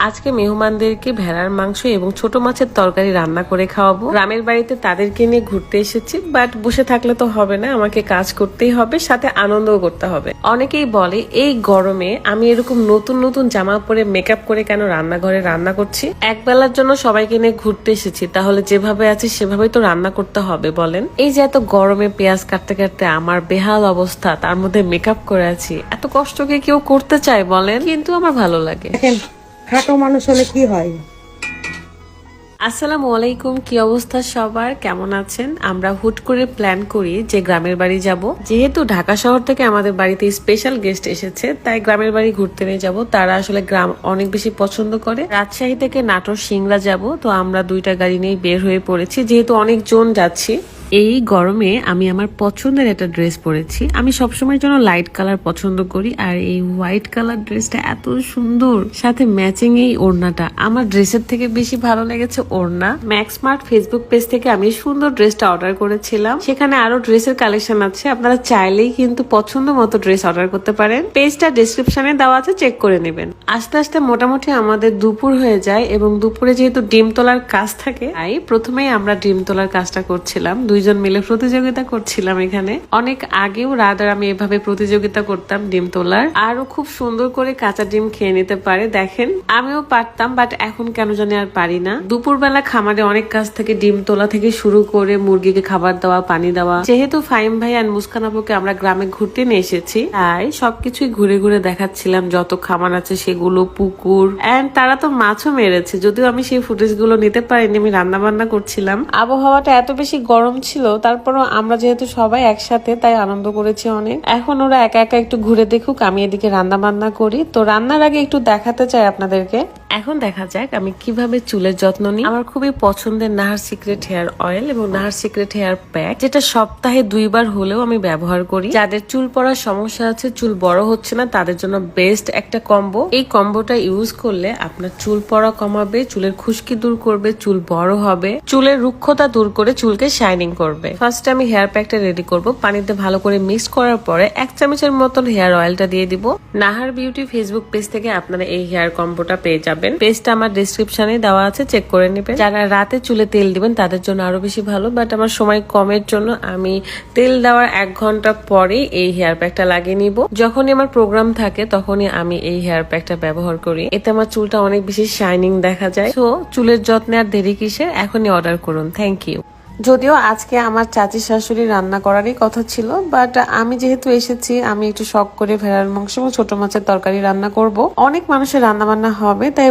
আজকে মেহমানদেরকে ভেড়ার মাংস এবং ছোট মাছের তরকারি রান্না করে খাওয়াবো। গ্রামের বাড়িতে তাদেরকে নিয়ে ঘুরতে এসেছি, বাট বসে থাকলে তো হবে না, আমাকে কাজ করতেই হবে, সাথে আনন্দও করতে হবে। অনেকেই বলে এই গরমে আমি এরকম নতুন নতুন জামা পরে মেকআপ করে কেন রান্নাঘরে রান্না করছি। এক বেলার জন্য সবাইকে নিয়ে ঘুরতে এসেছি, তাহলে যেভাবে আছে সেভাবেই তো রান্না করতে হবে বলেন। এই যে এত গরমে পেঁয়াজ কাটতে কাটতে আমার বেহাল অবস্থা, তার মধ্যে মেকআপ করে আছি। এত কষ্ট কি কেউ করতে চায় বলেন? কিন্তু আমার ভালো লাগে। খাটো মানুষ হলে কি হয়। আসসালামু আলাইকুম, কি অবস্থা সবার, কেমন আছেন? আমরা হুট করে প্ল্যান করি যে গ্রামের বাড়ি যাব। যেহেতু ঢাকা শহর থেকে আমাদের বাড়িতে স্পেশাল গেস্ট এসেছে, তাই গ্রামের বাড়ি ঘুরতে নিয়ে যাব। তারা আসলে গ্রাম অনেক বেশি পছন্দ করে। রাজশাহী থেকে নাটোর সিংড়া যাব, তো আমরা দুইটা গাড়ি নিয়ে বের হয়ে পড়েছি, যেহেতু অনেক জন যাচ্ছি। এই গরমে আমি আমার পছন্দের একটা ড্রেস পরেছি। আমি সবসময় জন্য লাইট কালার পছন্দ করি, আর এই হোয়াইট কালার ড্রেসটা এত সুন্দর, সাথে ম্যাচিং এই ওড়নাটা। আমার ড্রেসের থেকে বেশি ভালো লেগেছে ওড়না। ম্যাক্স স্মার্ট ফেসবুক পেজ থেকে আমি সুন্দর ড্রেসটা অর্ডার করেছিলাম। সেখানে আরো ড্রেসের কালেকশন আছে, আপনারা চাইলেই কিন্তু পছন্দ মতো ড্রেস অর্ডার করতে পারেন। পেজটা ডেসক্রিপশনে দেওয়া আছে, চেক করে নেবেন। আস্তে আস্তে মোটামুটি আমাদের দুপুর হয়ে যায়, এবং দুপুরে যেহেতু ডিম তোলার কাজ থাকে, তাই প্রথমেই আমরা ডিম তোলার কাজটা করছিলাম। দুইজন মিলে প্রতিযোগিতা করছিলাম। এখানে অনেক আগেও রাত আমি এভাবে প্রতিযোগিতা করতাম ডিম তোলার। আরো খুব সুন্দর করে কাঁচা ডিম খেয়ে নিতে পারে, দেখেন আমিও পারতাম, বাট এখন কেন জানি আর পারি না। দুপুরবেলা খামারে অনেক কাজ থেকে, ডিম তোলা থেকে শুরু করে মুরগিকে খাবার দেওয়া, পানি দেওয়া। যেহেতু ফাহিম ভাই আর মুস্কান আপুকে আমরা গ্রামে ঘুরতে নিয়ে এসেছি, তাই সবকিছুই ঘুরে ঘুরে দেখাচ্ছিলাম, যত খামার আছে সেগুলো, পুকুর, এন্ড তারা তো মাছও মেরেছে। যদিও আমি সেই ফুটেজ গুলো নিতে পারিনি, আমি রান্না বান্না করছিলাম। আবহাওয়াটা এত বেশি গরম ছিল, তারপরও আমরা যেহেতু সবাই একসাথে, তাই আনন্দ করেছি অনেক। এখন ওরা একা একা একটু ঘুরে দেখুক, আমি এদিকে রান্না বান্না করি। তো রান্নার আগে একটু দেখাতে চাই আপনাদেরকে। এখন দেখা যাক আমি কিভাবে চুলের যত্ন নিই। আমার খুবই পছন্দের নাহার সিক্রেট হেয়ার অয়েল এবং নাহার সিক্রেট হেয়ার প্যাক, যেটা সপ্তাহে 2 বার হলেও আমি ব্যবহার করি। যাদের চুল পড়ার সমস্যা আছে, চুল বড় হচ্ছে না, তাদের জন্য বেস্ট একটা কম্বো। এই কম্বোটা ইউজ করলে আপনার চুল পড়া কমাবে, চুলের খুশকি দূর করবে, চুল বড় হবে, চুলের রুক্ষতা দূর করে চুলকে শাইনিং করবে। ফার্স্টে আমি হেয়ার প্যাকটা রেডি করব। পানিতে ভালো করে মিক্স করার পরে 1 চামচের মতন হেয়ার অয়েলটা দিয়ে দিব। নাহার বিউটি ফেসবুক পেজ থেকে আপনারা এই হেয়ার কম্বোটা পেয়ে যাবেন। পেজটা আমার ডেসক্রিপশনে দেওয়া আছে, চেক করে নেবেন। যারা রাতে চুলে তেল দিবেন তাদের জন্য আরো বেশি ভালো, বাট আমার সময় কমের জন্য আমি তেল দেওয়ার 1 ঘন্টা পরে এই হেয়ার প্যাকটা লাগিয়ে নিব। যখনই আমার প্রোগ্রাম থাকে তখনই আমি এই হেয়ার প্যাকটা ব্যবহার করি। এতে আমার চুলটা অনেক বেশি শাইনিং দেখা যায়। তো চুলের যত্নে আর দেরি কিসের, এখনই অর্ডার করুন। Thank you. যদিও আজকে আমার চাচি শাশুড়ি রান্না করারই কথা ছিল, বাট আমি যেহেতু এসেছি, আমি একটু শখ করে ভেড়ার মাংস এবং ছোট মাছের তরকারি রান্না করব। অনেক মানুষের রান্না বান্না হবে, তাই